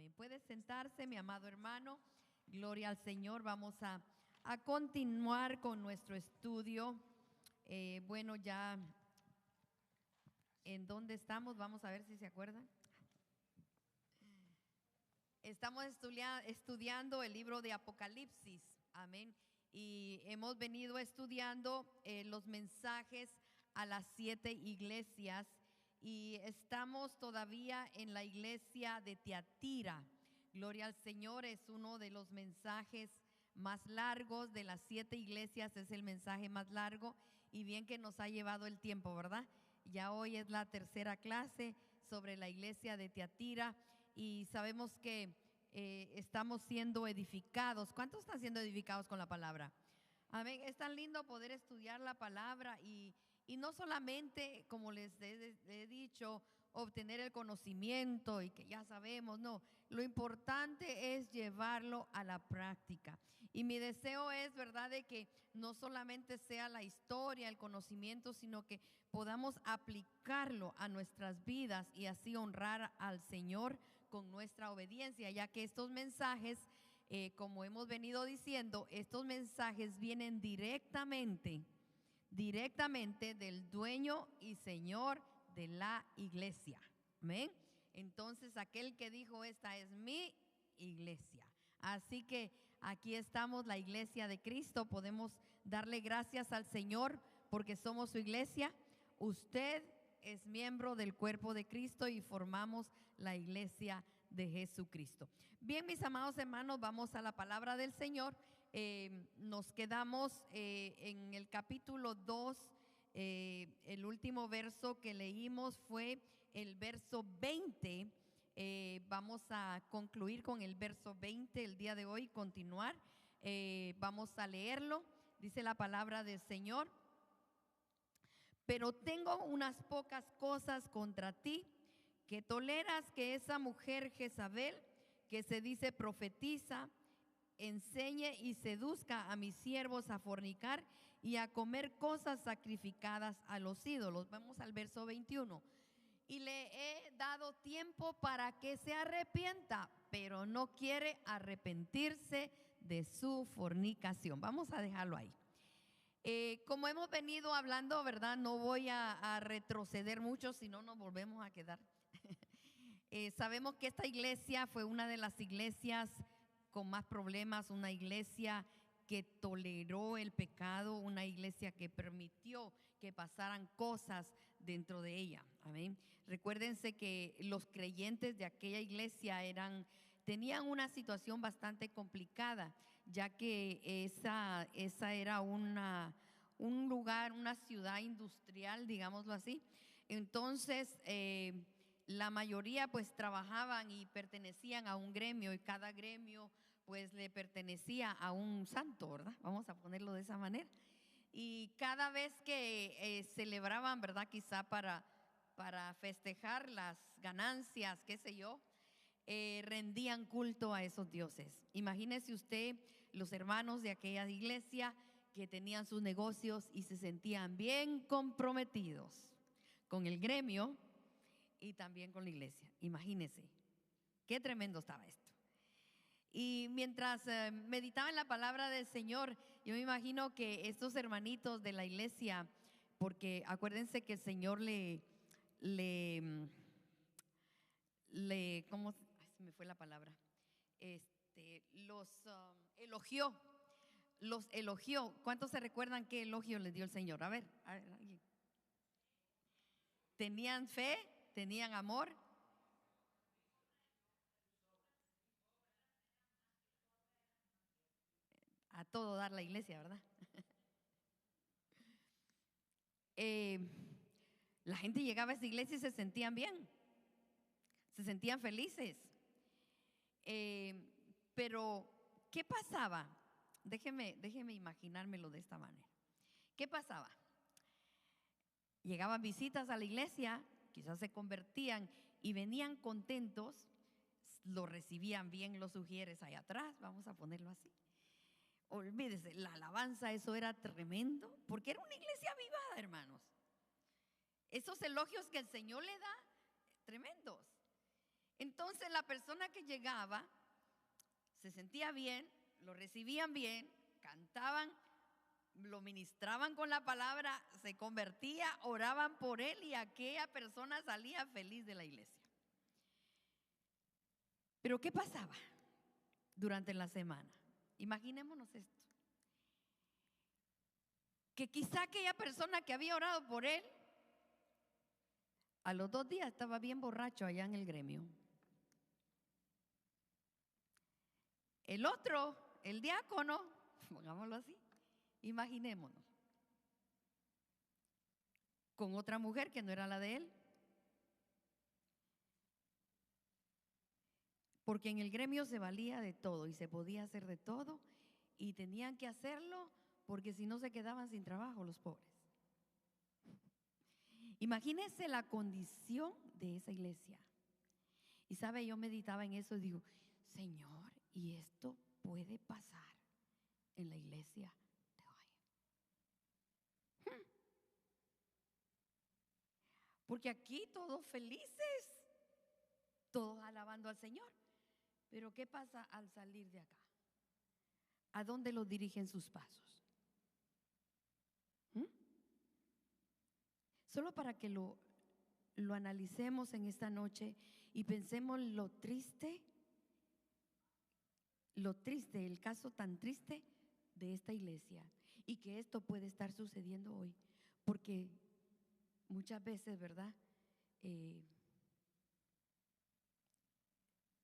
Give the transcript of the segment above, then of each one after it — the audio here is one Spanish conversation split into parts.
Amén. Puede sentarse, mi amado hermano. Gloria al Señor. Vamos a continuar con nuestro estudio. Bueno, ya en dónde estamos, vamos a ver si se acuerdan. Estamos estudiando el libro de Apocalipsis. Amén. Y hemos venido estudiando los mensajes a las 7 iglesias. Y estamos todavía en la iglesia de Tiatira. Gloria al Señor, es uno de los mensajes más largos de las 7 iglesias, es el mensaje más largo y bien que nos ha llevado el tiempo, ¿verdad? Ya hoy es la tercera clase sobre la iglesia de Tiatira y sabemos que estamos siendo edificados. ¿Cuántos están siendo edificados con la palabra? Amén. Es tan lindo poder estudiar la palabra y no solamente, como les he dicho, obtener el conocimiento y que ya sabemos, no. Lo importante es llevarlo a la práctica. Y mi deseo es, ¿verdad?, de que no solamente sea la historia, el conocimiento, sino que podamos aplicarlo a nuestras vidas y así honrar al Señor con nuestra obediencia, ya que estos mensajes, como hemos venido diciendo, estos mensajes vienen directamente del dueño y señor de la iglesia. Amén. Entonces aquel que dijo: esta es mi iglesia. Así que aquí estamos, la iglesia de Cristo. Podemos darle gracias al Señor porque somos su iglesia. Usted es miembro del cuerpo de Cristo y formamos la iglesia de Jesucristo. Bien, mis amados hermanos, vamos a la palabra del Señor. Nos quedamos en el capítulo 2. El último verso que leímos fue el verso 20. Vamos a concluir con el verso 20 el día de hoy, continuar. Vamos a leerlo. Dice la palabra del Señor: pero tengo unas pocas cosas contra ti, que toleras que esa mujer Jezabel, que se dice profetiza, enseñe y seduzca a mis siervos a fornicar y a comer cosas sacrificadas a los ídolos. Vamos al verso 21. Y le he dado tiempo para que se arrepienta, pero no quiere arrepentirse de su fornicación. Vamos a dejarlo ahí. Como hemos venido hablando, ¿verdad? No voy a retroceder mucho, si no nos volvemos a quedar. Sabemos que esta iglesia fue una de las iglesias con más problemas, una iglesia que toleró el pecado, una iglesia que permitió que pasaran cosas dentro de ella. Amén. Recuérdense que los creyentes de aquella iglesia tenían una situación bastante complicada, ya que esa era un lugar, una ciudad industrial, digámoslo así. Entonces, la mayoría pues trabajaban y pertenecían a un gremio, y cada gremio pues le pertenecía a un santo, ¿verdad? Vamos a ponerlo de esa manera. Y cada vez que celebraban, ¿verdad?, quizá para festejar las ganancias, qué sé yo, rendían culto a esos dioses. Imagínese usted los hermanos de aquella iglesia que tenían sus negocios y se sentían bien comprometidos con el gremio y también con la iglesia. Imagínese, qué tremendo estaba esto. Y mientras meditaba en la palabra del Señor, yo me imagino que estos hermanitos de la iglesia, porque acuérdense que el Señor ¿cómo se me fue la palabra? Los elogió. ¿Cuántos se recuerdan qué elogio les dio el Señor? A ver, alguien. Tenían fe, tenían amor. A todo dar la iglesia, ¿verdad? La gente llegaba a esa iglesia y se sentían bien, se sentían felices. Pero, ¿qué pasaba? Déjeme imaginármelo de esta manera. ¿Qué pasaba? Llegaban visitas a la iglesia, quizás se convertían y venían contentos, lo recibían bien los sugieres allá atrás, vamos a ponerlo así. Olvídese, la alabanza, eso era tremendo, porque era una iglesia avivada, hermanos. Esos elogios que el Señor le da, tremendos. Entonces la persona que llegaba, se sentía bien, lo recibían bien, cantaban, lo ministraban con la palabra, se convertía, oraban por él y aquella persona salía feliz de la iglesia. Pero ¿qué pasaba durante la semana? Imaginémonos esto. Que quizá aquella persona que había orado por él, a los 2 días estaba bien borracho allá en el gremio. El otro, el diácono, pongámoslo así, imaginémonos, con otra mujer que no era la de él. Porque en el gremio se valía de todo y se podía hacer de todo y tenían que hacerlo porque si no se quedaban sin trabajo los pobres. Imagínense la condición de esa iglesia. Y sabe, yo meditaba en eso y digo, Señor, ¿y esto puede pasar en la iglesia de hoy? Porque aquí todos felices, todos alabando al Señor. Pero ¿qué pasa al salir de acá? ¿A dónde los dirigen sus pasos? Solo para que lo analicemos en esta noche y pensemos lo triste, el caso tan triste de esta iglesia y que esto puede estar sucediendo hoy, porque muchas veces, ¿verdad?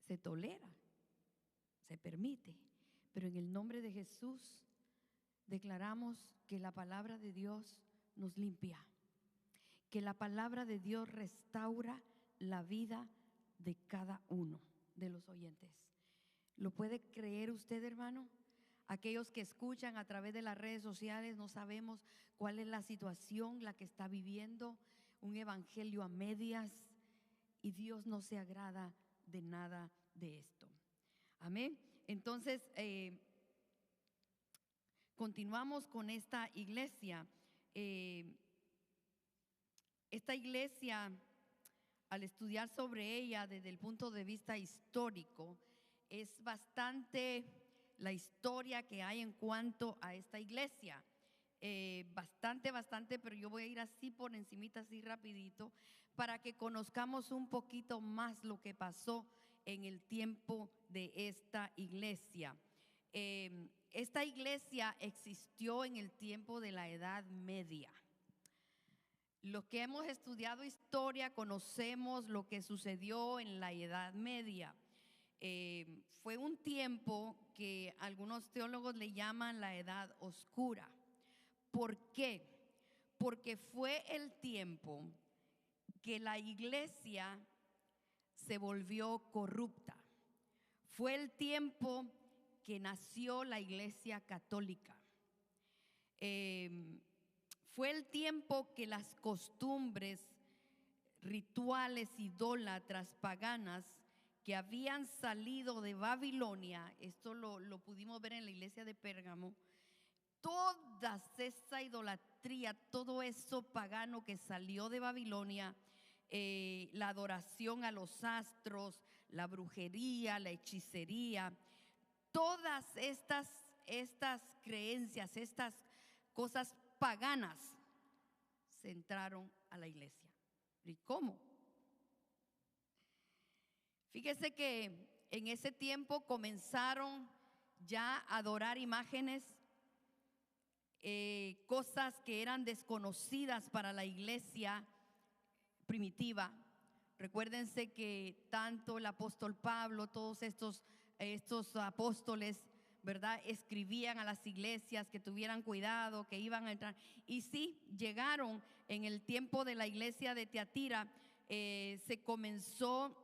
Se tolera, se permite, pero en el nombre de Jesús declaramos que la palabra de Dios nos limpia, que la palabra de Dios restaura la vida de cada uno de los oyentes. ¿Lo puede creer usted, hermano? Aquellos que escuchan a través de las redes sociales, no sabemos cuál es la situación, la que está viviendo, un evangelio a medias, y Dios no se agrada de nada de esto. Amén. Entonces, continuamos con esta iglesia. Esta iglesia, al estudiar sobre ella desde el punto de vista histórico, es bastante la historia que hay en cuanto a esta iglesia. Bastante, pero yo voy a ir así por encimita, así rapidito, para que conozcamos un poquito más lo que pasó en el tiempo de esta iglesia. Esta iglesia existió en el tiempo de la Edad Media. Los que hemos estudiado historia conocemos lo que sucedió en la Edad Media. Fue un tiempo que algunos teólogos le llaman la Edad Oscura. ¿Por qué? Porque fue el tiempo que la iglesia se volvió corrupta. Fue el tiempo que nació la iglesia católica. Fue el tiempo que las costumbres, rituales, idólatras, paganas que habían salido de Babilonia, esto lo pudimos ver en la iglesia de Pérgamo, toda esa idolatría, todo eso pagano que salió de Babilonia, la adoración a los astros, la brujería, la hechicería, todas estas creencias, estas cosas paganas se entraron a la iglesia. ¿Y cómo? Fíjese que en ese tiempo comenzaron ya a adorar imágenes, cosas que eran desconocidas para la iglesia primitiva. Recuérdense que tanto el apóstol Pablo, todos estos apóstoles, ¿verdad?, escribían a las iglesias que tuvieran cuidado, que iban a entrar. Y sí, llegaron en el tiempo de la iglesia de Tiatira, se comenzó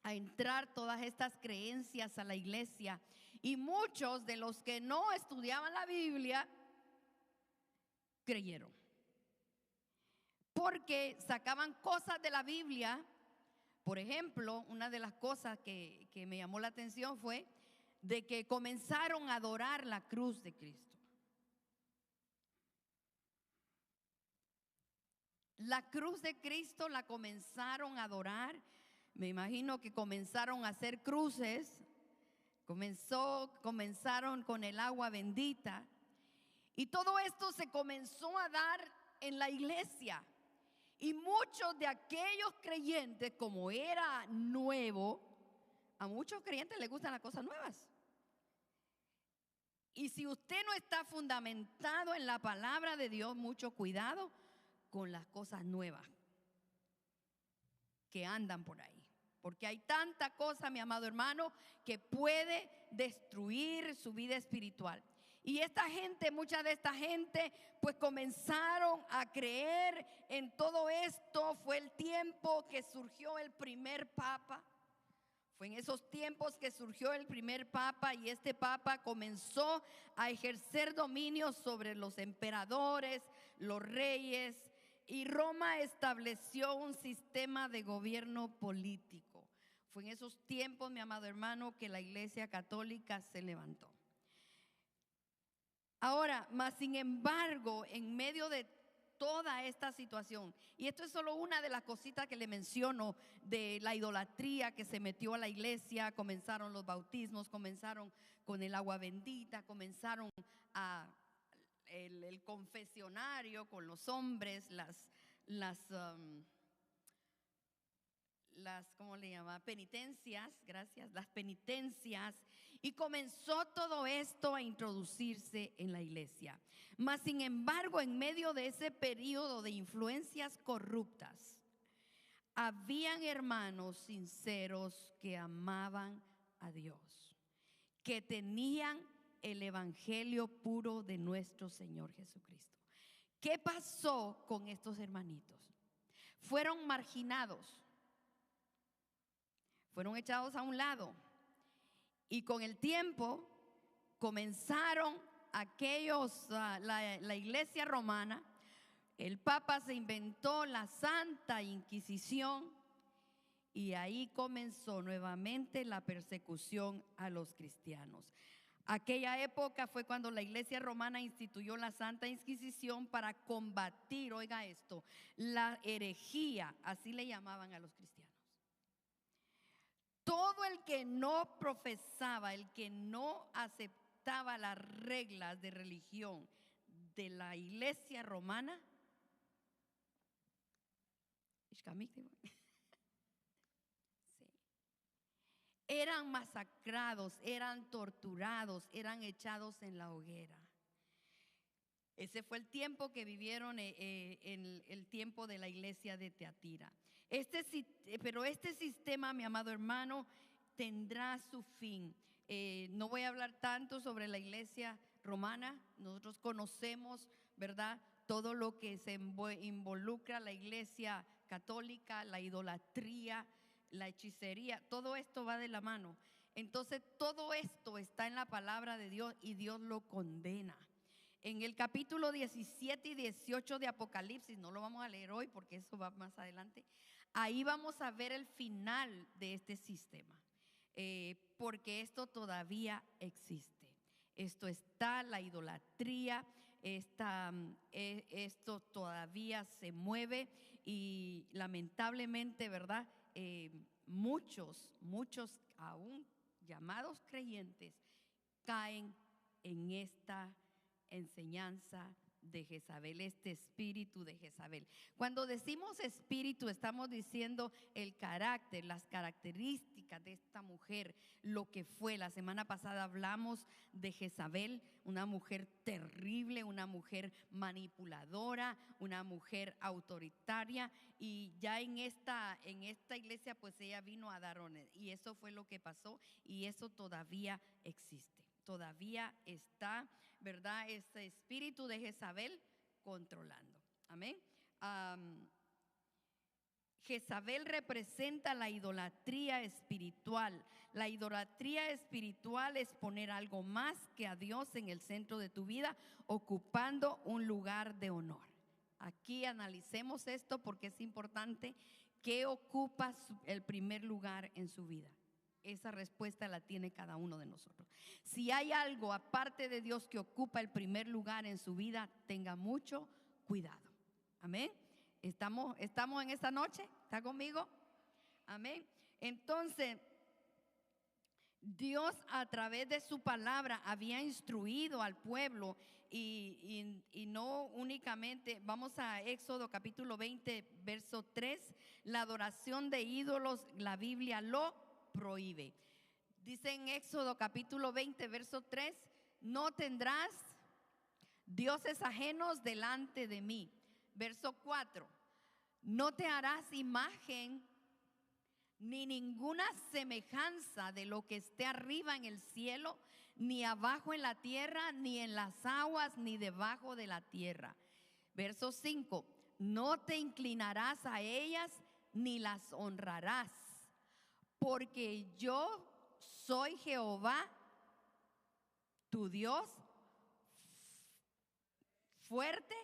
a entrar todas estas creencias a la iglesia. Y muchos de los que no estudiaban la Biblia creyeron, porque sacaban cosas de la Biblia. Por ejemplo, una de las cosas que me llamó la atención fue de que comenzaron a adorar la cruz de Cristo. La cruz de Cristo la comenzaron a adorar, Me imagino que comenzaron a hacer cruces, comenzaron con el agua bendita. Y todo esto se comenzó a dar en la iglesia. Y muchos de aquellos creyentes, como era nuevo, a muchos creyentes les gustan las cosas nuevas. Y si usted no está fundamentado en la palabra de Dios, mucho cuidado con las cosas nuevas que andan por ahí. Porque hay tanta cosa, mi amado hermano, que puede destruir su vida espiritual. Y esta gente, mucha de esta gente, pues comenzaron a creer en todo esto. Fue el tiempo que surgió el primer papa. Fue en esos tiempos que surgió el primer papa, y este papa comenzó a ejercer dominio sobre los emperadores, los reyes, y Roma estableció un sistema de gobierno político. Fue en esos tiempos, mi amado hermano, que la Iglesia Católica se levantó. Ahora, más sin embargo, en medio de toda esta situación, y esto es solo una de las cositas que le menciono de la idolatría que se metió a la iglesia. Comenzaron los bautismos, comenzaron con el agua bendita, comenzaron el confesionario con los hombres, ¿cómo le llama? Penitencias, gracias, las penitencias. Y comenzó todo esto a introducirse en la iglesia. Mas sin embargo, en medio de ese periodo de influencias corruptas, habían hermanos sinceros que amaban a Dios, que tenían el evangelio puro de nuestro Señor Jesucristo. ¿Qué pasó con estos hermanitos? Fueron marginados, fueron echados a un lado, y con el tiempo comenzaron la iglesia romana. El papa se inventó la Santa Inquisición, y ahí comenzó nuevamente la persecución a los cristianos. Aquella época fue cuando la iglesia romana instituyó la Santa Inquisición para combatir, oiga esto, la herejía, así le llamaban a los cristianos. Todo el que no profesaba, el que no aceptaba las reglas de religión de la iglesia romana, eran masacrados, eran torturados, eran echados en la hoguera. Ese fue el tiempo que vivieron en el tiempo de la iglesia de Teatira. Pero este sistema, mi amado hermano, tendrá su fin. No voy a hablar tanto sobre la iglesia romana. Nosotros conocemos, ¿verdad?, todo lo que se involucra la iglesia católica, la idolatría, la hechicería. Todo esto va de la mano. Entonces, todo esto está en la palabra de Dios y Dios lo condena. En el capítulo 17 y 18 de Apocalipsis, no lo vamos a leer hoy porque eso va más adelante, ahí vamos a ver el final de este sistema, porque esto todavía existe. Esto está, la idolatría, esto todavía se mueve, y lamentablemente, ¿verdad? Muchos aún llamados creyentes caen en esta enseñanza de Jezabel, este espíritu de Jezabel. Cuando decimos espíritu, estamos diciendo el carácter, las características de esta mujer, lo que fue. La semana pasada hablamos de Jezabel, una mujer terrible, una mujer manipuladora, una mujer autoritaria, y ya en esta iglesia pues ella vino a dar orden, y eso fue lo que pasó, y eso todavía existe. Todavía está, ¿verdad?, este espíritu de Jezabel controlando. Amén. Jezabel representa la idolatría espiritual. La idolatría espiritual es poner algo más que a Dios en el centro de tu vida, ocupando un lugar de honor. Aquí analicemos esto porque es importante. ¿Qué ocupa el primer lugar en su vida? Esa respuesta la tiene cada uno de nosotros. Si hay algo aparte de Dios que ocupa el primer lugar en su vida, tenga mucho cuidado. Amén. ¿Estamos en esta noche? ¿Está conmigo? Amén. Entonces, Dios a través de su palabra había instruido al pueblo y no únicamente, vamos a Éxodo capítulo 20, verso 3, la adoración de ídolos, la Biblia lo prohíbe. Dice en Éxodo capítulo 20, verso 3, no tendrás dioses ajenos delante de mí. Verso 4, no te harás imagen ni ninguna semejanza de lo que esté arriba en el cielo, ni abajo en la tierra, ni en las aguas, ni debajo de la tierra. Verso 5, no te inclinarás a ellas, ni las honrarás, porque yo soy Jehová, tu Dios, fuerte,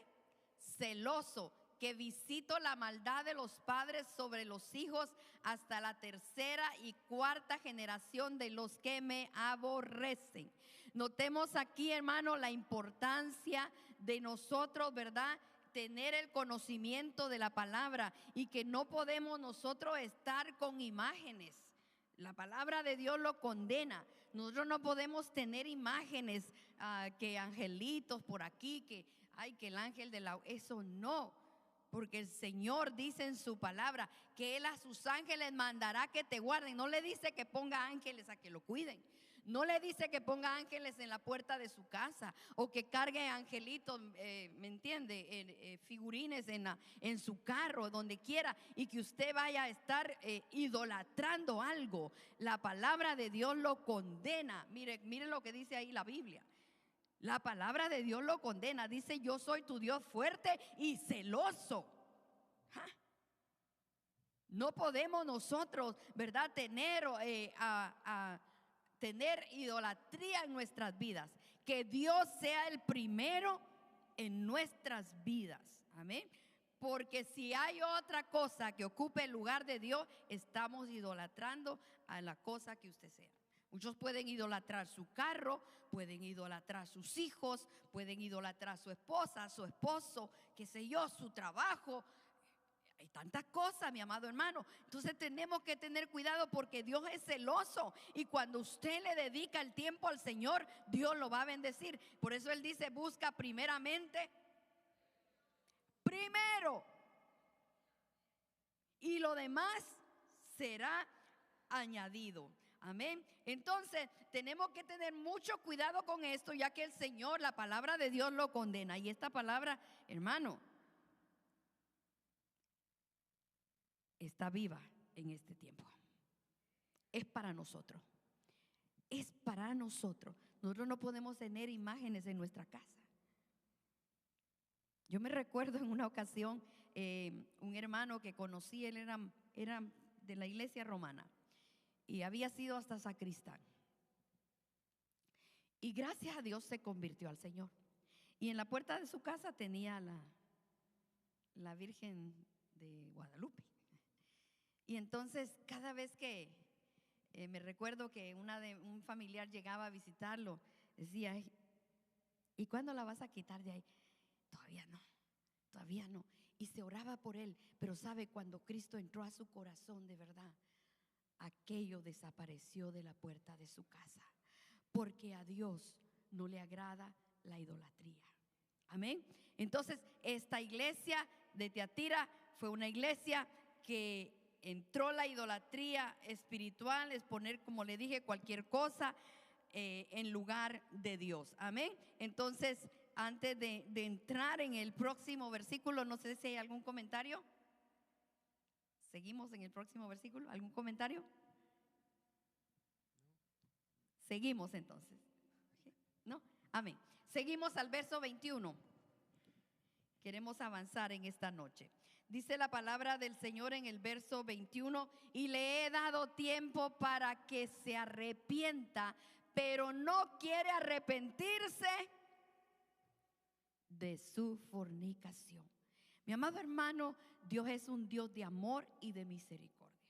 celoso, que visito la maldad de los padres sobre los hijos hasta la tercera y cuarta generación de los que me aborrecen. Notemos aquí, hermano, la importancia de nosotros, ¿verdad?, tener el conocimiento de la palabra, y que no podemos nosotros estar con imágenes. La palabra de Dios lo condena. Nosotros no podemos tener imágenes, que angelitos por aquí, que el ángel de la... Eso no. Porque el Señor dice en su palabra que Él a sus ángeles mandará que te guarden. No le dice que ponga ángeles a que lo cuiden. No le dice que ponga ángeles en la puerta de su casa, o que cargue angelitos, ¿me entiende? Figurines en su carro, donde quiera, y que usted vaya a estar idolatrando algo. La palabra de Dios lo condena. Mire lo que dice ahí la Biblia. La palabra de Dios lo condena. Dice: yo soy tu Dios fuerte y celoso. No podemos nosotros, ¿verdad?, tener idolatría en nuestras vidas. Que Dios sea el primero en nuestras vidas. Amén. Porque si hay otra cosa que ocupe el lugar de Dios, estamos idolatrando a la cosa que usted sea. Muchos pueden idolatrar su carro, pueden idolatrar sus hijos, pueden idolatrar su esposa, su esposo, qué sé yo, su trabajo. Hay tantas cosas, mi amado hermano. Entonces tenemos que tener cuidado, porque Dios es celoso, y cuando usted le dedica el tiempo al Señor, Dios lo va a bendecir. Por eso Él dice: busca primeramente, primero, y lo demás será añadido. Amén. Entonces tenemos que tener mucho cuidado con esto, ya que el Señor, la palabra de Dios lo condena. Y esta palabra, hermano, está viva en este tiempo. Es para nosotros. Es para nosotros. Nosotros no podemos tener imágenes en nuestra casa. Yo me recuerdo en una ocasión, un hermano que conocí, él era de la iglesia romana y había sido hasta sacristán. Y gracias a Dios se convirtió al Señor. Y en la puerta de su casa tenía la Virgen de Guadalupe. Y entonces cada vez que me recuerdo que un familiar llegaba a visitarlo, decía: ¿y cuándo la vas a quitar de ahí? Todavía no, todavía no. Y se oraba por él. Pero sabe, cuando Cristo entró a su corazón de verdad, aquello desapareció de la puerta de su casa, porque a Dios no le agrada la idolatría. Amén. Entonces esta iglesia de Tiatira fue una iglesia que entró la idolatría espiritual, es poner, como le dije, cualquier cosa en lugar de Dios. Amén. Entonces, antes de entrar en el próximo versículo, no sé si hay algún comentario. Seguimos en el próximo versículo. ¿Algún comentario? Seguimos entonces. ¿No? Amén. Seguimos al verso 21. Queremos avanzar en esta noche. Dice la palabra del Señor en el verso 21: y le he dado tiempo para que se arrepienta, pero no quiere arrepentirse de su fornicación. Mi amado hermano, Dios es un Dios de amor y de misericordia.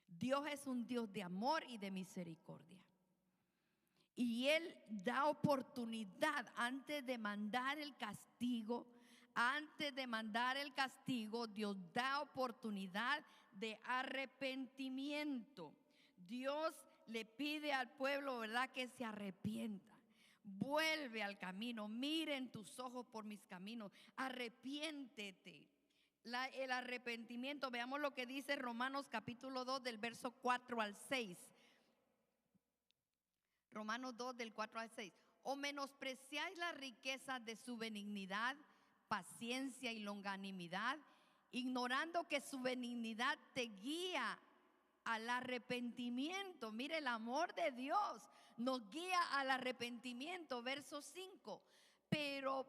Dios es un Dios de amor y de misericordia. Y Él da oportunidad antes de mandar el castigo Antes de mandar el castigo, Dios da oportunidad de arrepentimiento. Dios le pide al pueblo, ¿verdad?, que se arrepienta. Vuelve al camino, miren tus ojos por mis caminos, arrepiéntete. El arrepentimiento, veamos lo que dice Romanos capítulo 2 del verso 4 al 6. Romanos 2 del 4 al 6. ¿O menospreciáis las riquezas de su benignidad, paciencia y longanimidad, ignorando que su benignidad te guía al arrepentimiento? Mire, el amor de Dios nos guía al arrepentimiento. Verso 5. Pero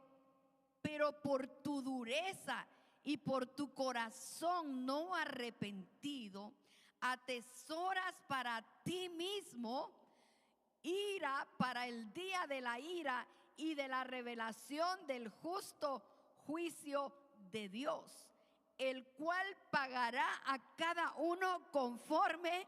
por tu dureza y por tu corazón no arrepentido, atesoras para ti mismo ira para el día de la ira y de la revelación del justo juicio de Dios, el cual pagará a cada uno conforme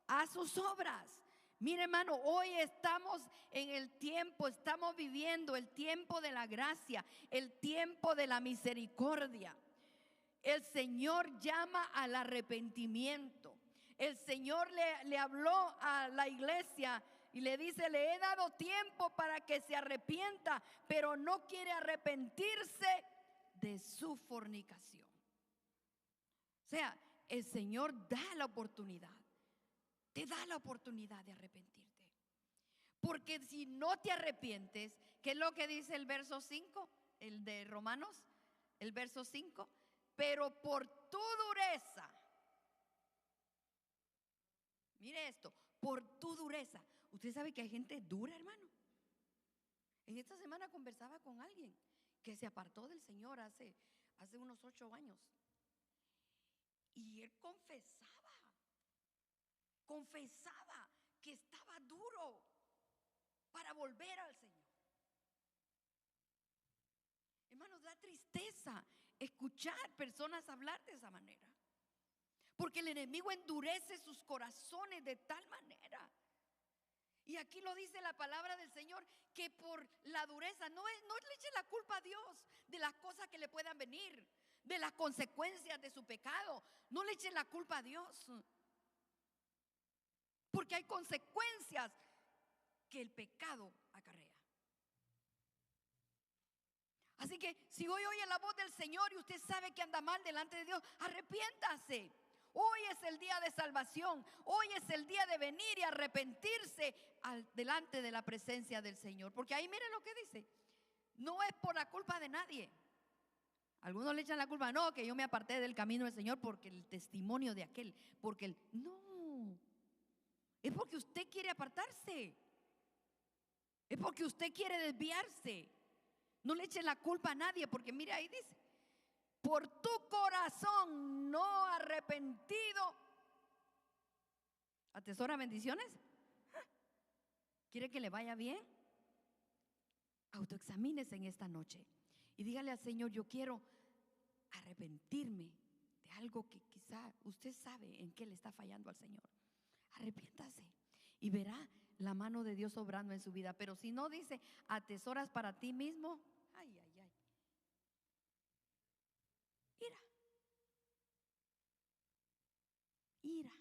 a sus obras. Mire, hermano, hoy estamos en el tiempo, estamos viviendo el tiempo de la gracia, el tiempo de la misericordia. El Señor llama al arrepentimiento. El Señor le habló a la iglesia y le dice: le he dado tiempo para que se arrepienta, pero no quiere arrepentirse de su fornicación. O sea, el Señor da la oportunidad, te da la oportunidad de arrepentirte. Porque si no te arrepientes, ¿qué es lo que dice el verso 5? El de Romanos, el verso 5. Pero por tu dureza, mire esto, por tu dureza. Usted sabe que hay gente dura, hermano. En esta semana conversaba con alguien que se apartó del Señor hace unos 8 años. Y él confesaba que estaba duro para volver al Señor. Hermanos, da tristeza escuchar personas hablar de esa manera, porque el enemigo endurece sus corazones de tal manera. Y aquí lo dice la palabra del Señor, que por la dureza, no le eche la culpa a Dios de las cosas que le puedan venir, de las consecuencias de su pecado. No le eche la culpa a Dios, porque hay consecuencias que el pecado acarrea. Así que si hoy oye la voz del Señor y usted sabe que anda mal delante de Dios, arrepiéntase. Hoy es el día de salvación. Hoy es el día de venir y arrepentirse delante de la presencia del Señor. Porque ahí miren lo que dice. No es por la culpa de nadie. Algunos le echan la culpa, no, que yo me aparté del camino del Señor porque el testimonio de aquel, no, es porque usted quiere apartarse. Es porque usted quiere desviarse. No le eche la culpa a nadie, porque mire, ahí dice: por tu corazón no arrepentido, ¿atesora bendiciones? ¿Quiere que le vaya bien? Autoexamínese en esta noche y dígale al Señor: yo quiero arrepentirme de algo que quizá usted sabe en qué le está fallando al Señor. Arrepiéntase y verá la mano de Dios obrando en su vida. Pero si no, dice: atesoras para ti mismo, ira.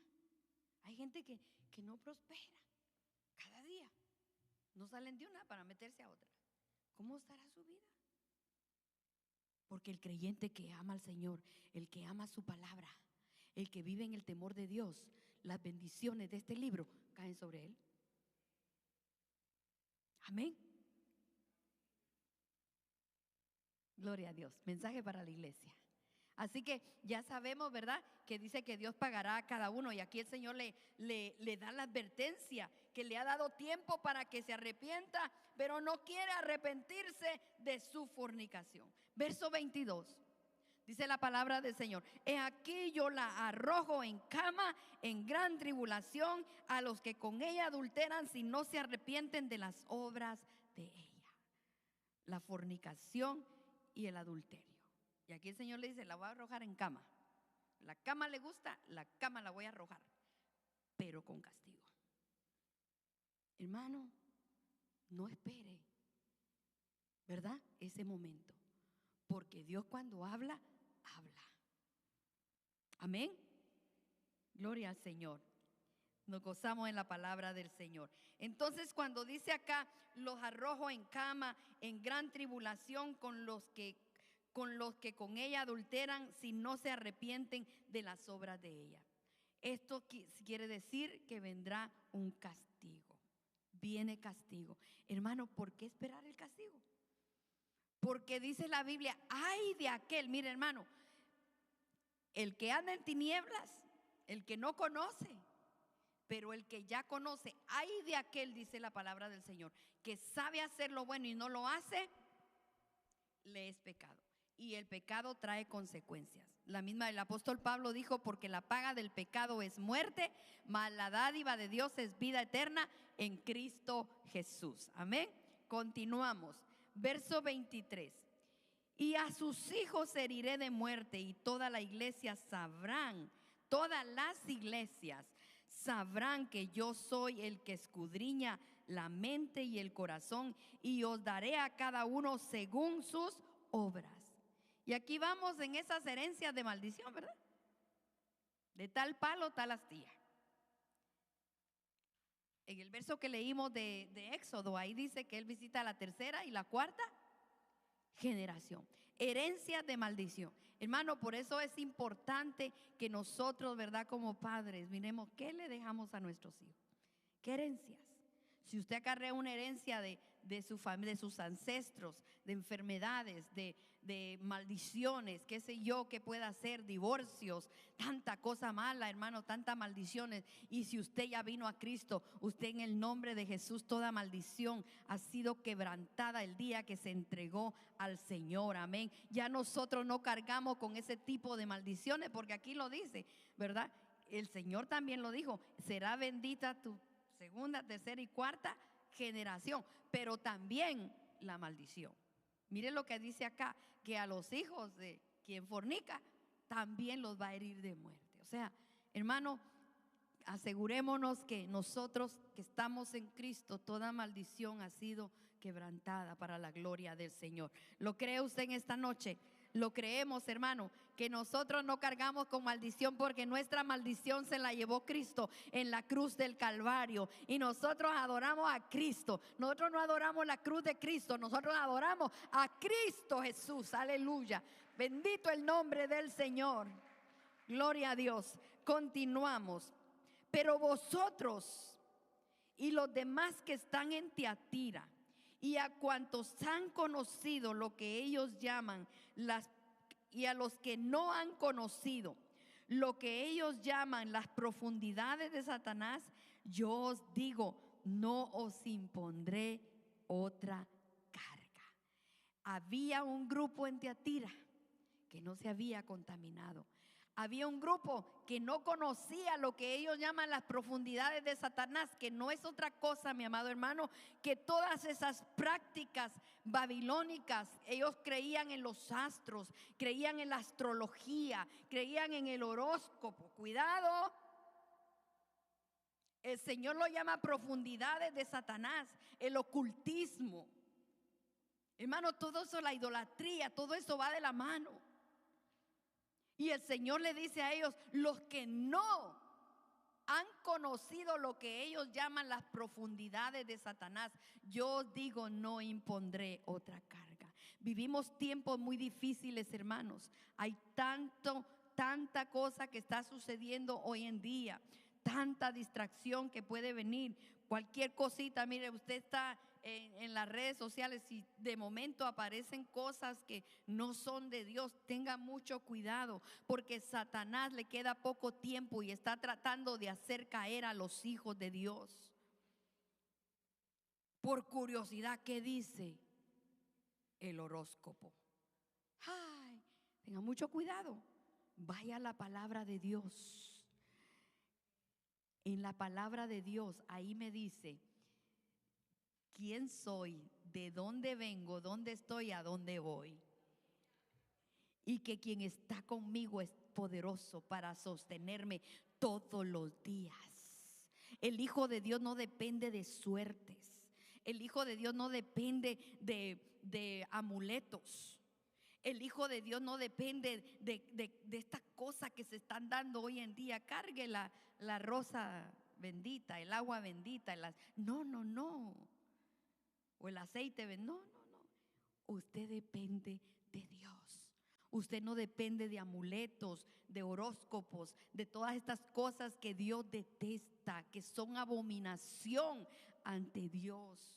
Hay gente que no prospera. Cada día no salen de una para meterse a otra. ¿Cómo estará su vida? Porque el creyente que ama al Señor, el que ama su palabra, el que vive en el temor de Dios, las bendiciones de este libro caen sobre él. Amén. Gloria a Dios. Mensaje para la iglesia. Así que ya sabemos, ¿verdad?, que dice que Dios pagará a cada uno. Y aquí el Señor le da la advertencia, que le ha dado tiempo para que se arrepienta, pero no quiere arrepentirse de su fornicación. Verso 22. Dice la palabra del Señor: he aquí yo la arrojo en cama, en gran tribulación, a los que con ella adulteran, si no se arrepienten de las obras de ella. La fornicación y el adulterio. Y aquí el Señor le dice: la voy a arrojar en cama. La cama le gusta, la cama la voy a arrojar, pero con castigo. Hermano, no espere, ¿verdad?, ese momento. porque Dios cuando habla, habla. Amén. Gloria al Señor. Nos gozamos en la palabra del Señor. Entonces, cuando dice acá, los arrojo en cama, en gran tribulación con los que con ella adulteran, si no se arrepienten de las obras de ella. Esto quiere decir que vendrá un castigo. Viene castigo. Hermano, ¿por qué esperar el castigo? Porque dice la Biblia, ay de aquel, mire hermano, el que anda en tinieblas, el que no conoce, pero el que ya conoce, ay de aquel, dice la palabra del Señor, que sabe hacer lo bueno y no lo hace, le es pecado. Y el pecado trae consecuencias. La misma el apóstol Pablo dijo, porque la paga del pecado es muerte, mas la dádiva de Dios es vida eterna en Cristo Jesús. Amén. Continuamos. Verso 23. Y a sus hijos heriré de muerte, y toda la iglesia sabrán, todas las iglesias sabrán que yo soy el que escudriña la mente y el corazón, y os daré a cada uno según sus obras. Y aquí vamos en esas herencias de maldición, ¿verdad? De tal palo, tal astilla. En el verso que leímos de Éxodo, ahí dice que él visita la tercera y la cuarta generación. Herencias de maldición. Hermano, por eso es importante que nosotros, ¿verdad? Como padres, miremos qué le dejamos a nuestros hijos. ¿Qué herencias? Si usted acarrea una herencia de su familia, de sus ancestros, de enfermedades, de maldiciones, qué sé yo, que pueda ser, divorcios, tanta cosa mala, hermano, tantas maldiciones. Y si usted ya vino a Cristo, usted en el nombre de Jesús, toda maldición ha sido quebrantada el día que se entregó al Señor. Amén. Ya nosotros no cargamos con ese tipo de maldiciones, porque aquí lo dice, ¿verdad? El Señor también lo dijo, será bendita tu segunda, tercera y cuarta generación, pero también la maldición. Mire lo que dice acá, que a los hijos de quien fornica también los va a herir de muerte. O sea, hermano, asegurémonos que nosotros que estamos en Cristo, toda maldición ha sido quebrantada para la gloria del Señor. ¿Lo cree usted en esta noche? Lo creemos, hermano, que nosotros no cargamos con maldición, porque nuestra maldición se la llevó Cristo en la cruz del Calvario, y nosotros adoramos a Cristo. Nosotros no adoramos la cruz de Cristo, nosotros adoramos a Cristo Jesús. Aleluya, bendito el nombre del Señor. Gloria a Dios. Continuamos. Pero vosotros y los demás que están en Tiatira, y a cuantos han conocido lo que ellos llaman y a los que no han conocido lo que ellos llaman las profundidades de Satanás, yo os digo, no os impondré otra carga. Había un grupo en Tiatira que no se había contaminado. Había un grupo que no conocía lo que ellos llaman las profundidades de Satanás, que no es otra cosa, mi amado hermano, que todas esas prácticas babilónicas. Ellos creían en los astros, creían en la astrología, creían en el horóscopo. Cuidado, el Señor lo llama profundidades de Satanás, el ocultismo. Hermano, todo eso, la idolatría, todo eso va de la mano. Y el Señor le dice a ellos, los que no han conocido lo que ellos llaman las profundidades de Satanás, yo os digo, no impondré otra carga. Vivimos tiempos muy difíciles, hermanos. Hay tanta cosa que está sucediendo hoy en día, tanta distracción que puede venir. Cualquier cosita, mire, usted está en las redes sociales y de momento aparecen cosas que no son de Dios. Tenga mucho cuidado, porque Satanás le queda poco tiempo y está tratando de hacer caer a los hijos de Dios. Por curiosidad, ¿qué dice el horóscopo? Ay, tenga mucho cuidado. Vaya a la palabra de Dios. En la palabra de Dios, ahí me dice quién soy, de dónde vengo, dónde estoy, a dónde voy. Y que quien está conmigo es poderoso para sostenerme todos los días. El Hijo de Dios no depende de suertes. El Hijo de Dios no depende de amuletos. El Hijo de Dios no depende de estas cosas que se están dando hoy en día. Cargue la rosa bendita, el agua bendita. No, no, no. O el aceite bendito. No, no, no. Usted depende de Dios. Usted no depende de amuletos, de horóscopos, de todas estas cosas que Dios detesta, que son abominación ante Dios.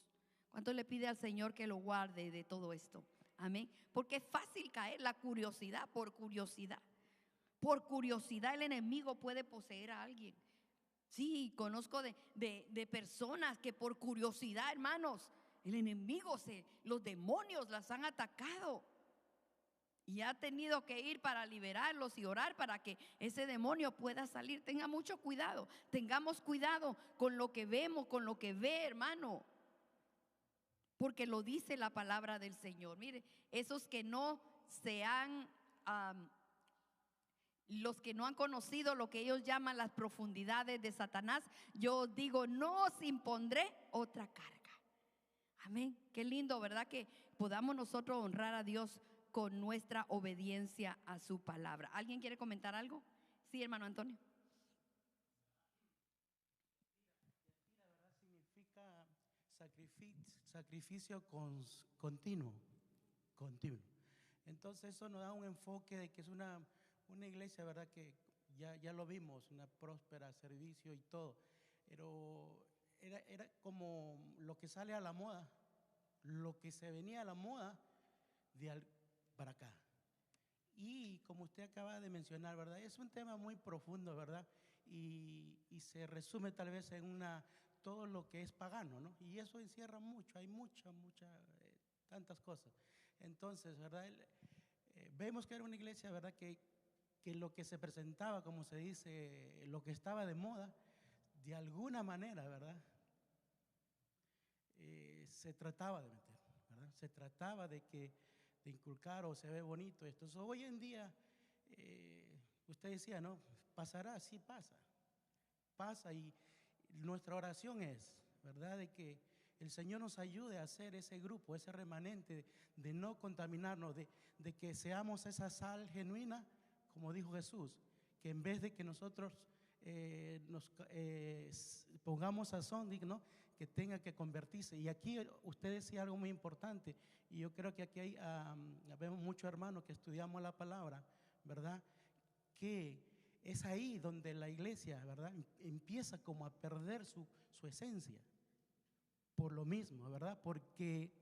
¿Cuánto le pide al Señor que lo guarde de todo esto? Amén. Porque es fácil caer la curiosidad, por curiosidad. Por curiosidad el enemigo puede poseer a alguien. Sí, conozco de personas que por curiosidad, hermanos, el enemigo, los demonios las han atacado. Y ha tenido que ir para liberarlos y orar para que ese demonio pueda salir. Tenga mucho cuidado. Tengamos cuidado con lo que vemos, con lo que ve, hermano. Porque lo dice la palabra del Señor. Mire, esos que no se han, los que no han conocido lo que ellos llaman las profundidades de Satanás, yo digo, no os impondré otra carga. Amén. Qué lindo, ¿verdad? Que podamos nosotros honrar a Dios con nuestra obediencia a su palabra. ¿Alguien quiere comentar algo? Sí, hermano Antonio. Significa sacrificio continuo. Entonces eso nos da un enfoque de que es una iglesia, ¿verdad? Que ya lo vimos, una próspera, servicio y todo. Pero era como lo que sale a la moda, lo que se venía a la moda para acá. Y como usted acaba de mencionar, ¿verdad? Es un tema muy profundo, ¿verdad? Y se resume tal vez en todo lo que es pagano, ¿no? Y eso encierra mucho, hay tantas cosas. Entonces, ¿verdad? Vemos que era una iglesia, ¿verdad? Que lo que se presentaba, como se dice, lo que estaba de moda, de alguna manera, ¿verdad? Se trataba de meter, ¿verdad? Se trataba de inculcar o se ve bonito esto. Hoy en día, usted decía, ¿no? Pasará, sí pasa y nuestra oración es, ¿verdad? De que el Señor nos ayude a hacer ese grupo, ese remanente, de no contaminarnos, de que seamos esa sal genuina, como dijo Jesús, que en vez de que nosotros nos pongamos sazón, ¿no? Que tenga que convertirse. Y aquí usted decía algo muy importante, y yo creo que aquí vemos muchos hermanos que estudiamos la palabra, ¿verdad? Que es ahí donde la iglesia, ¿verdad? Empieza como a perder su esencia. Por lo mismo, ¿verdad? Porque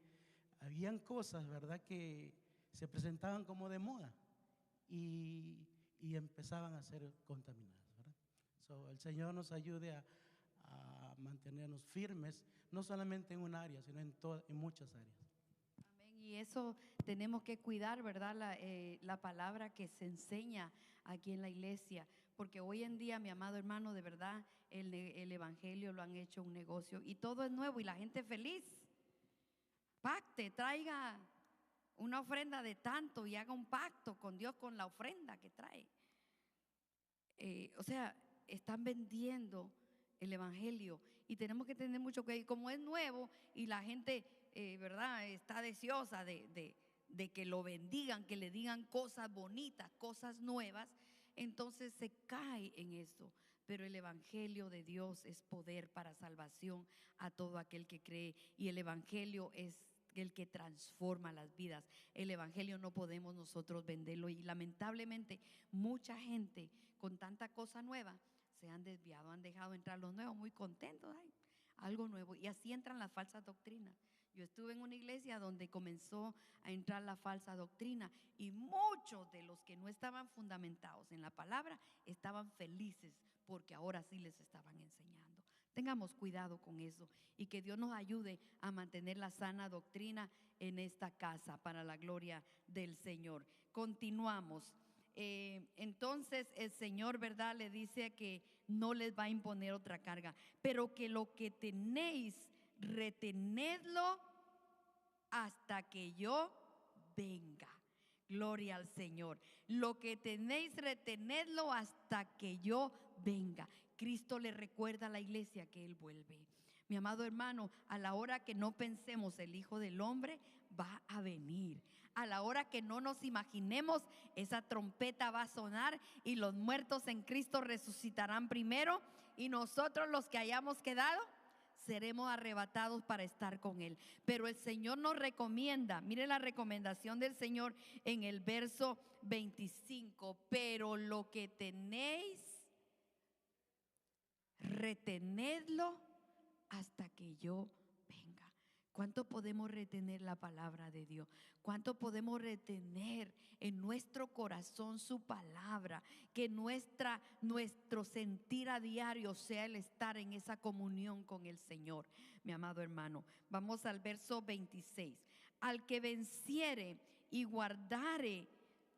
habían cosas, ¿verdad? Que se presentaban como de moda y empezaban a ser contaminadas, ¿verdad? El Señor nos ayude a mantenernos firmes, no solamente en un área, sino en muchas áreas. Amén. Y eso tenemos que cuidar, ¿verdad? La palabra que se enseña aquí en la iglesia. Porque hoy en día, mi amado hermano, de verdad, el evangelio lo han hecho un negocio y todo es nuevo y la gente feliz. Pacte, traiga una ofrenda de tanto y haga un pacto con Dios con la ofrenda que trae. O sea, están vendiendo el evangelio y tenemos que tener mucho cuidado. Como es nuevo y la gente, ¿verdad? Está deseosa de que lo bendigan, que le digan cosas bonitas, cosas nuevas, entonces se cae en eso. Pero el evangelio de Dios es poder para salvación a todo aquel que cree, y el evangelio es el que transforma las vidas. El evangelio no podemos nosotros venderlo, y lamentablemente mucha gente con tanta cosa nueva se han desviado, han dejado entrar los nuevos muy contentos, ay, algo nuevo, y así entran las falsas doctrinas. Yo estuve en una iglesia donde comenzó a entrar la falsa doctrina y muchos de los que no estaban fundamentados en la palabra estaban felices porque ahora sí les estaban enseñando. Tengamos cuidado con eso y que Dios nos ayude a mantener la sana doctrina en esta casa para la gloria del Señor. Continuamos. Entonces el Señor, ¿verdad?, le dice que no les va a imponer otra carga, pero que lo que tenéis, retenedlo hasta que yo venga. Gloria al Señor. Lo que tenéis, retenedlo hasta que yo venga. Cristo le recuerda a la iglesia que Él vuelve. Mi amado hermano, a la hora que no pensemos, el Hijo del Hombre va a venir. A la hora que no nos imaginemos, esa trompeta va a sonar y los muertos en Cristo resucitarán primero, y nosotros, los que hayamos quedado, seremos arrebatados para estar con Él. Pero el Señor nos recomienda, mire la recomendación del Señor en el verso 25: pero lo que tenéis, retenedlo hasta que yo venga. ¿Cuánto podemos retener la palabra de Dios? ¿Cuánto podemos retener en nuestro corazón su palabra? Que nuestro sentir a diario sea el estar en esa comunión con el Señor. Mi amado hermano, vamos al verso 26. Al que venciere y guardare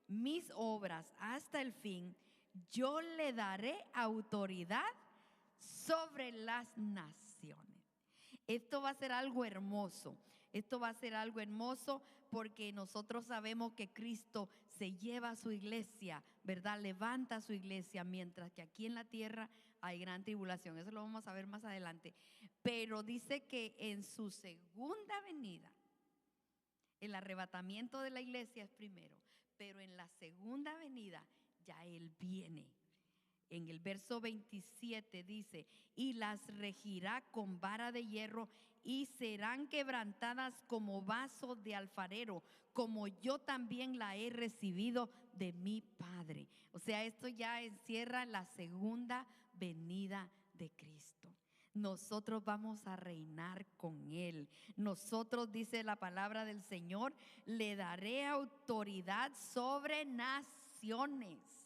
mis obras hasta el fin, yo le daré autoridad sobre las naciones. Esto va a ser algo hermoso. Esto va a ser algo hermoso porque nosotros sabemos que Cristo se lleva a su iglesia, ¿verdad? Levanta a su iglesia, mientras que aquí en la tierra hay gran tribulación. Eso lo vamos a ver más adelante. Pero dice que en su segunda venida, el arrebatamiento de la iglesia es primero, pero en la segunda venida ya Él viene. En el verso 27 dice: y las regirá con vara de hierro, y serán quebrantadas como vaso de alfarero, como yo también la he recibido de mi Padre. O sea, esto ya encierra la segunda venida de Cristo. Nosotros vamos a reinar con Él. Nosotros, dice la palabra del Señor, le daré autoridad sobre naciones.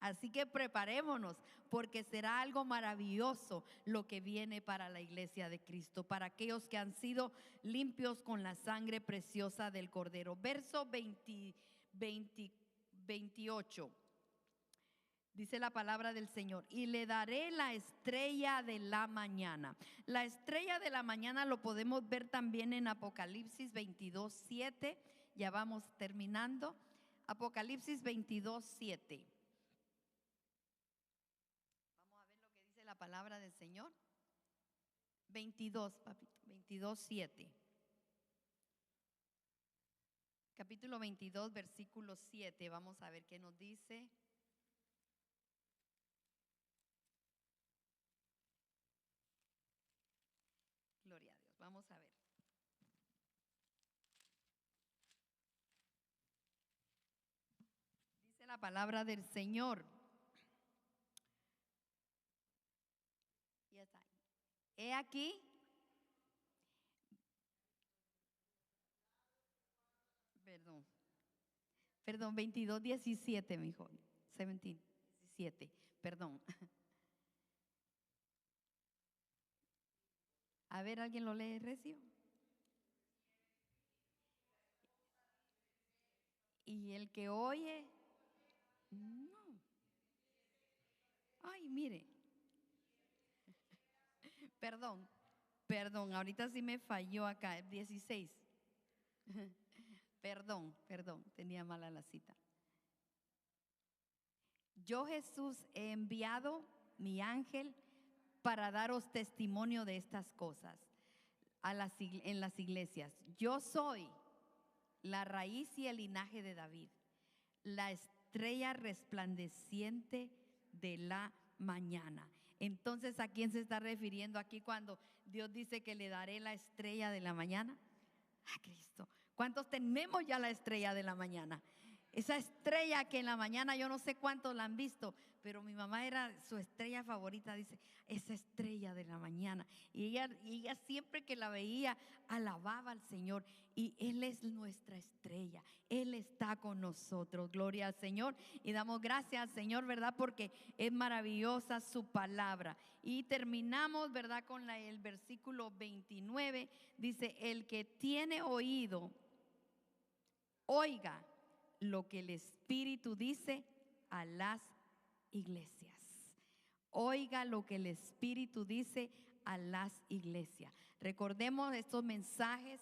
Así que preparémonos, porque será algo maravilloso lo que viene para la iglesia de Cristo, para aquellos que han sido limpios con la sangre preciosa del Cordero. Verso 28. Dice la palabra del Señor: y le daré la estrella de la mañana. La estrella de la mañana lo podemos ver también en Apocalipsis 22:7. Ya vamos terminando. Apocalipsis 22:7. La palabra del Señor. 22, papito, 22:7. Capítulo 22, versículo 7. Vamos a ver qué nos dice. Gloria a Dios. Vamos a ver. Dice la palabra del Señor. He aquí, perdón, 22:17, mi hijo, 17, perdón. A ver, ¿alguien lo lee recio? Y el que oye, no. Ay, mire. Perdón, ahorita sí me falló acá, 16. Perdón, tenía mala la cita. Yo, Jesús, he enviado mi ángel para daros testimonio de estas cosas en las iglesias. Yo soy la raíz y el linaje de David, la estrella resplandeciente de la mañana. Entonces, ¿a quién se está refiriendo aquí cuando Dios dice que le daré la estrella de la mañana? A Cristo. ¿Cuántos tenemos ya la estrella de la mañana? Esa estrella que en la mañana, yo no sé cuántos la han visto, pero mi mamá era su estrella favorita, dice, esa estrella de la mañana. Y ella siempre que la veía, alababa al Señor. Y Él es nuestra estrella, Él está con nosotros, gloria al Señor. Y damos gracias al Señor, ¿verdad? Porque es maravillosa su palabra. Y terminamos, ¿verdad? Con el versículo 29, dice: el que tiene oído, oiga lo que el Espíritu dice a las iglesias. Oiga lo que el Espíritu dice a las iglesias. Recordemos, estos mensajes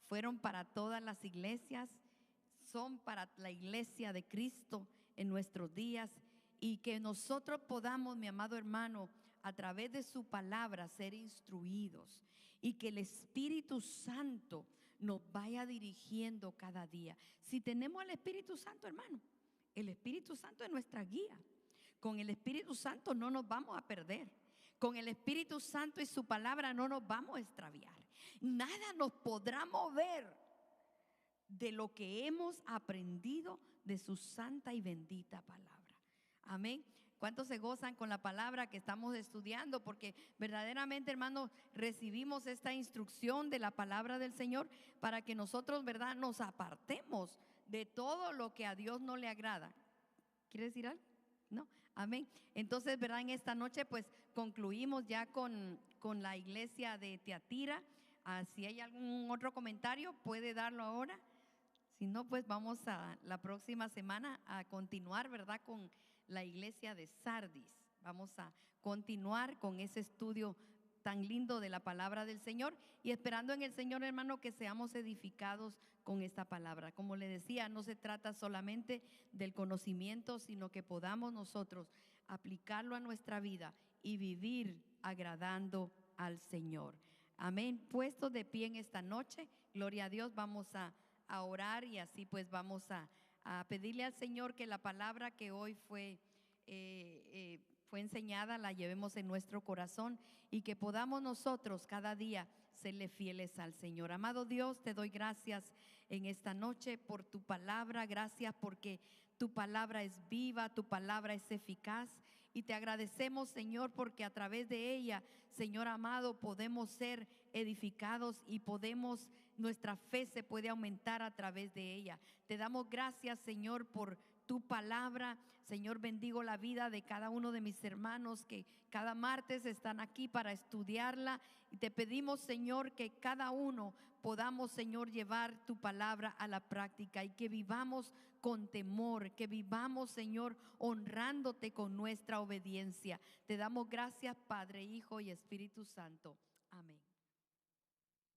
fueron para todas las iglesias, son para la iglesia de Cristo en nuestros días, y que nosotros podamos, mi amado hermano, a través de su palabra ser instruidos y que el Espíritu Santo nos vaya dirigiendo cada día. Si tenemos al Espíritu Santo, hermano, el Espíritu Santo es nuestra guía. Con el Espíritu Santo no nos vamos a perder. Con el Espíritu Santo y su palabra no nos vamos a extraviar. Nada nos podrá mover de lo que hemos aprendido de su santa y bendita palabra. Amén. ¿Cuántos se gozan con la palabra que estamos estudiando? Porque verdaderamente, hermanos, recibimos esta instrucción de la palabra del Señor para que nosotros, ¿verdad?, nos apartemos de todo lo que a Dios no le agrada. ¿Quiere decir algo? ¿No? Amén. Entonces, ¿verdad? En esta noche pues concluimos ya con la iglesia de Tiatira. Si hay algún otro comentario, puede darlo ahora. Si no, pues vamos a la próxima semana a continuar, ¿verdad?, con la iglesia de Sardis. Vamos a continuar con ese estudio tan lindo de la palabra del Señor y esperando en el Señor, hermano, que seamos edificados con esta palabra. Como le decía, no se trata solamente del conocimiento, sino que podamos nosotros aplicarlo a nuestra vida y vivir agradando al Señor. Amén. Puestos de pie en esta noche, gloria a Dios, vamos a orar y así pues vamos a pedirle al Señor que la palabra que hoy fue enseñada la llevemos en nuestro corazón y que podamos nosotros cada día serle fieles al Señor. Amado Dios, te doy gracias en esta noche por tu palabra. Gracias porque tu palabra es viva, tu palabra es eficaz. Y te agradecemos, Señor, porque a través de ella, Señor amado, podemos ser edificados y nuestra fe se puede aumentar a través de ella. Te damos gracias, Señor, por tu palabra. Señor, bendigo la vida de cada uno de mis hermanos que cada martes están aquí para estudiarla. Y te pedimos, Señor, que cada uno podamos, Señor, llevar tu palabra a la práctica y que vivamos con temor, que vivamos, Señor, honrándote con nuestra obediencia. Te damos gracias, Padre, Hijo y Espíritu Santo. Amén.